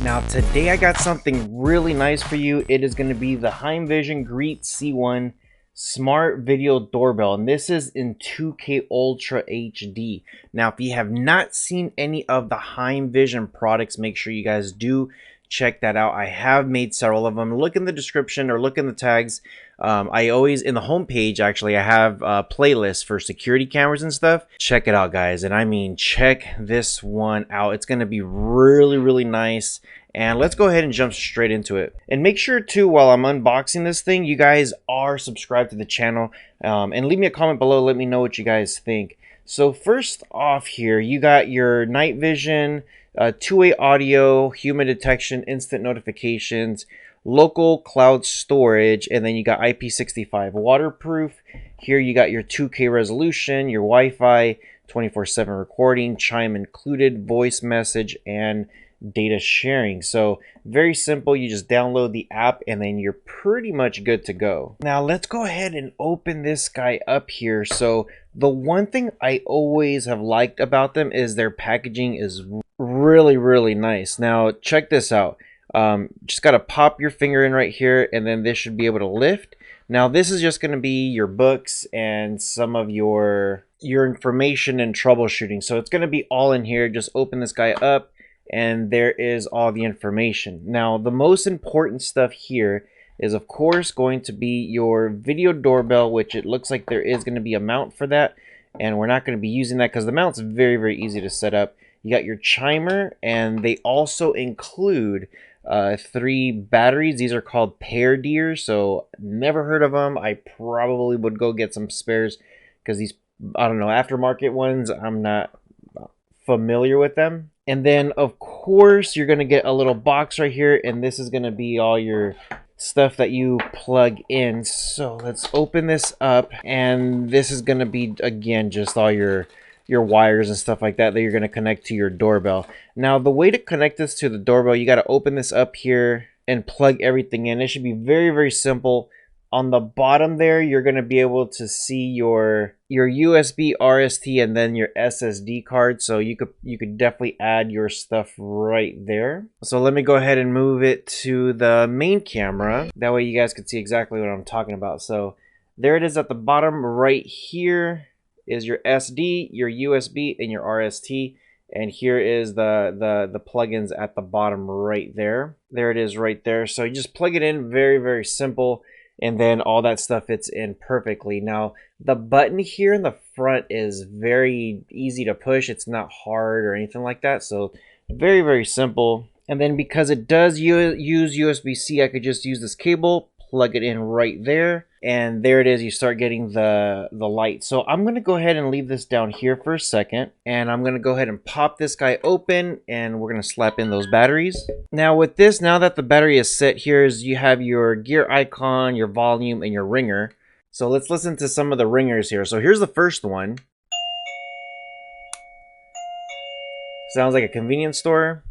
Now today I got something really nice for you. It is going to be the HeimVision Greet C1 Smart Video Doorbell, and this is in 2K Ultra HD. Now if you have not seen any of the HeimVision products, make sure you guys do check that out. I have made several of them. Look in the description or look in the tags. I always, in the homepage, actually, I have playlists for security cameras and stuff. Check it out, guys. And I mean, check this one out. It's going to be really nice. And let's go ahead and jump straight into it. And make sure too, while I'm unboxing this thing, you guys are subscribed to the channel. And leave me a comment below. Let me know what you guys think. So first off here, you got your night vision, two-way audio, human detection, instant notifications, local cloud storage, and then you got IP65 waterproof. Here you got your 2K resolution, your Wi-Fi, 24/7 recording, chime included, voice message, and data sharing. So very simple. You just download the app and then you're pretty much good to go. Now let's go ahead and open this guy up here. So the one thing I always have liked about them is their packaging is really nice. Now check this out. Just got to pop your finger in right here and then this should be able to lift. Now this is just going to be your books and some of your information and troubleshooting. So it's going to be all in here. Just open this guy up and there is all the information. Now the most important stuff here is of course going to be your video doorbell, which it looks like there is going to be a mount for that, and we're not going to be using that because the mount's very easy to set up. You got your chimer, and they also include 3 batteries. These are called Pair Deers, so never heard of them. I probably would go get some spares because these, I don't know, aftermarket ones, I'm not familiar with them. And then of course you're gonna get a little box right here, and this is gonna be all your stuff that you plug in. So let's open this up, and this is gonna be again just all your wires and stuff like that you're gonna connect to your doorbell. Now the way to connect this to the doorbell, you got to open this up here and plug everything in. It should be very simple. On the bottom there, you're going to be able to see your USB RST and then your SSD card. So you could definitely add your stuff right there. So let me go ahead and move it to the main camera. That way you guys can see exactly what I'm talking about. So there it is at the bottom right here is your SD, your USB, and your RST. And here is the plugins at the bottom right there. There it is right there. So you just plug it in, very simple. And then all that stuff fits in perfectly. Now, the button here in the front is very easy to push. It's not hard or anything like that. So very simple. And then because it does use USB-C, I could just use this cable, plug it in right there. And there it is. You start getting the light. So I'm going to go ahead and leave this down here for a second. And I'm going to go ahead and pop this guy open. And we're going to slap in those batteries. Now with this, now that the battery is set, here's you have your gear icon, your volume, and your ringer. So let's listen to some of the ringers here. So here's the first one. Sounds like a convenience store.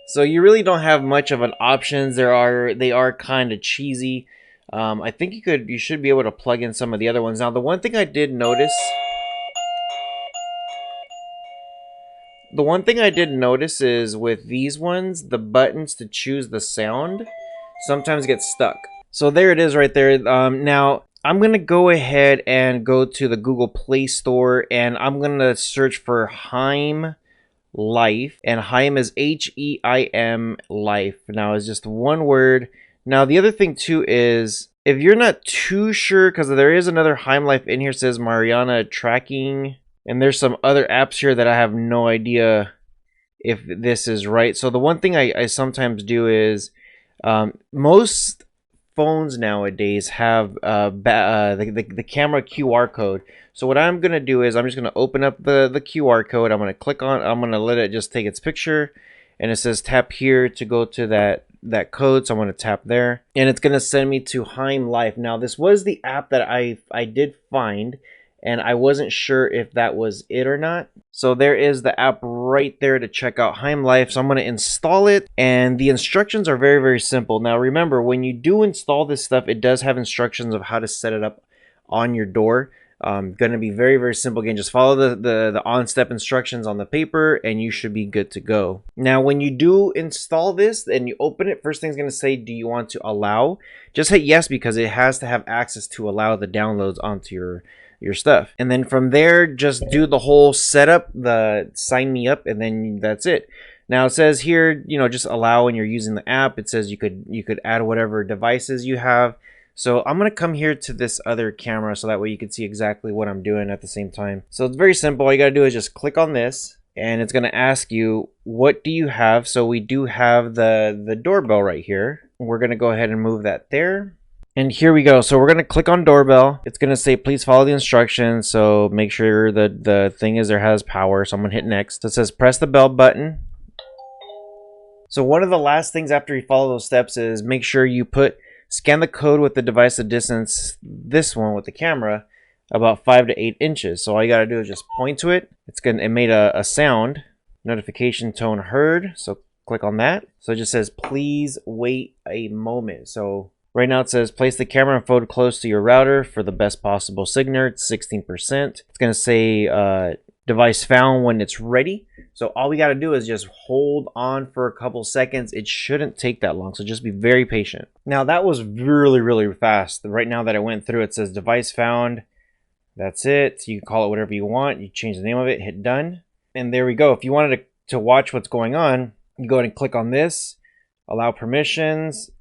So you really don't have much of an options. They are kind of cheesy. I think you should be able to plug in some of the other ones. Now the one thing I did notice is with these ones, the buttons to choose the sound sometimes get stuck. So there it is right there. Now I'm gonna go ahead and go to the Google Play Store, and I'm gonna search for Heim Life, and Heim is H-E-I-M Life. Now it's just one word. Now the other thing too is if you're not too sure, because there is another Heim Life in here, says Mariana tracking, and there's some other apps here that I have no idea if this is right. So the one thing I sometimes do is most phones nowadays have the camera QR code. So what I'm gonna do is I'm just gonna open up the QR code. I'm gonna click on. I'm gonna let it just take its picture, and it says tap here to go to that code. So I'm gonna tap there, and it's gonna send me to Heim Life. Now this was the app that I did find, and I wasn't sure if that was it or not. So there is the app right there to check out Heim Life. So I'm going to install it, and the instructions are very, very simple. Now remember, when you do install this stuff, it does have instructions of how to set it up on your door. Going to be very, very simple. Again, just follow the on-step instructions on the paper and you should be good to go. Now, when you do install this and you open it, first thing's going to say, do you want to allow? Just hit yes, because it has to have access to allow the downloads onto your stuff. And then from there, just do the whole setup, the sign me up, and then that's it. Now it says here, you know, just allow when you're using the app. It says you could add whatever devices you have. So I'm going to come here to this other camera so that way you can see exactly what I'm doing at the same time. So it's very simple. All you got to do is just click on this, and it's going to ask you, what do you have? So we do have the doorbell right here. We're going to go ahead and move that there. And here we go. So we're going to click on doorbell. It's going to say, please follow the instructions. So make sure that the thing is there has power. So I'm going to hit next. It says press the bell button. So one of the last things after you follow those steps is make sure you scan the code with the device to distance this one with the camera about 5 to 8 inches. So all you got to do is just point to it. It made a sound. Notification tone heard. So click on that. So it just says, please wait a moment. So right now it says, place the camera and phone close to your router for the best possible signal. It's 16%. It's going to say device found when it's ready. So all we got to do is just hold on for a couple seconds. It shouldn't take that long, so just be very patient. Now that was really, really fast. Right now that I went through, it says device found. That's it. You can call it whatever you want. You change the name of it, hit done. And there we go. If you wanted to watch what's going on, you go ahead and click on this, allow permissions,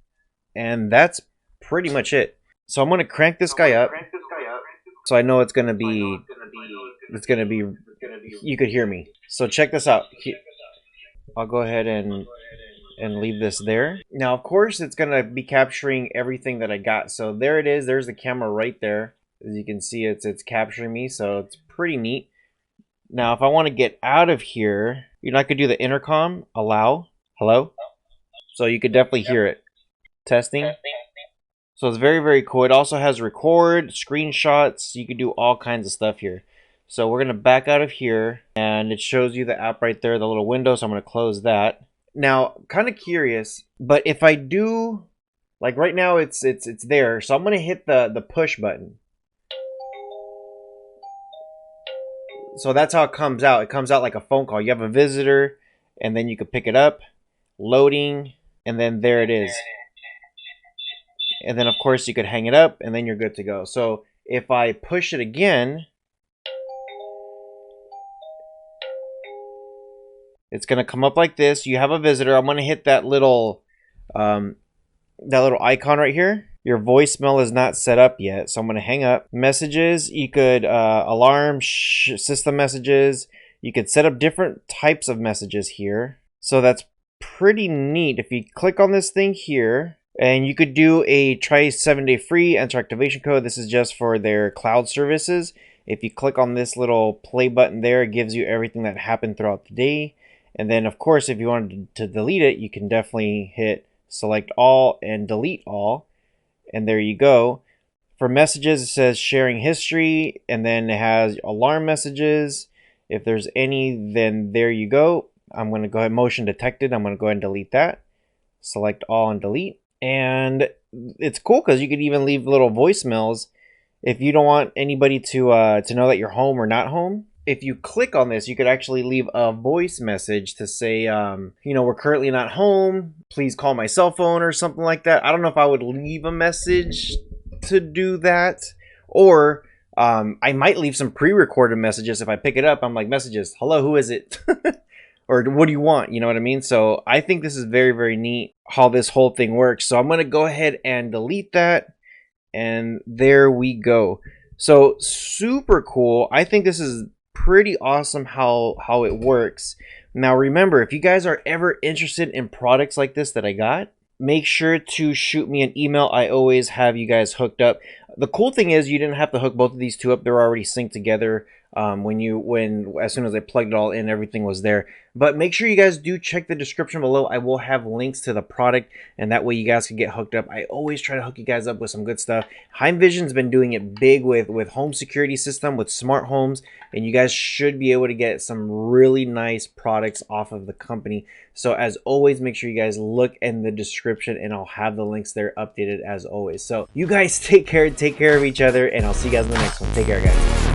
and that's pretty much it. So I'm going to crank this guy up. So I know it's going to be, you could hear me. So check this out. I'll go ahead and leave this there. Now, of course, it's going to be capturing everything that I got. So there it is. There's the camera right there. As you can see, it's capturing me. So it's pretty neat. Now, if I want to get out of here, you know, I could do the intercom, allow, hello. So you could definitely hear it. Testing. So it's very, very cool. It also has record, screenshots. You could do all kinds of stuff here. So we're going to back out of here, and it shows you the app right there, the little window. So I'm going to close that. Now, kind of curious, but if I do, like right now it's there. So I'm going to hit the push button. So that's how it comes out. It comes out like a phone call. You have a visitor, and then you can pick it up, loading, and then there it is. And then, of course, you could hang it up, and then you're good to go. So if I push it again, it's going to come up like this. You have a visitor. I'm going to hit that little icon right here. Your voicemail is not set up yet, so I'm going to hang up. Messages, you could alarm, system messages. You could set up different types of messages here. So that's pretty neat. If you click on this thing here, and you could do a try 7-day free, enter activation code. This is just for their cloud services. If you click on this little play button there, it gives you everything that happened throughout the day. And then, of course, if you wanted to delete it, you can definitely hit select all and delete all. And there you go. For messages, it says sharing history, and then it has alarm messages. If there's any, then there you go. I'm going to go ahead, motion detected. I'm going to go ahead and delete that. Select all and delete. And it's cool because you could even leave little voicemails if you don't want anybody to know that you're home or not home. If you click on this, you could actually leave a voice message to say, you know, we're currently not home. Please call my cell phone or something like that. I don't know if I would leave a message to do that. Or I might leave some pre-recorded messages. If I pick it up, I'm like, messages, hello, who is it? Or what do you want? You know what I mean? So I think this is very, very neat how this whole thing works. So I'm going to go ahead and delete that. And there we go. So super cool. I think this is pretty awesome how it works. Now remember, if you guys are ever interested in products like this that I got, make sure to shoot me an email. I always have you guys hooked up. The cool thing is you didn't have to hook both of these two up. They're already synced together. as soon as I plugged it all in, everything was there. But make sure you guys do check the description below. I will have links to the product, and that way you guys can get hooked up. I always try to hook you guys up with some good stuff. HeimVision's been doing it big with home security system, with smart homes, and you guys should be able to get some really nice products off of the company. So as always, make sure you guys look in the description, and I'll have the links there updated as always. So you guys take care of each other, and I'll see you guys in the next one. Take care, guys.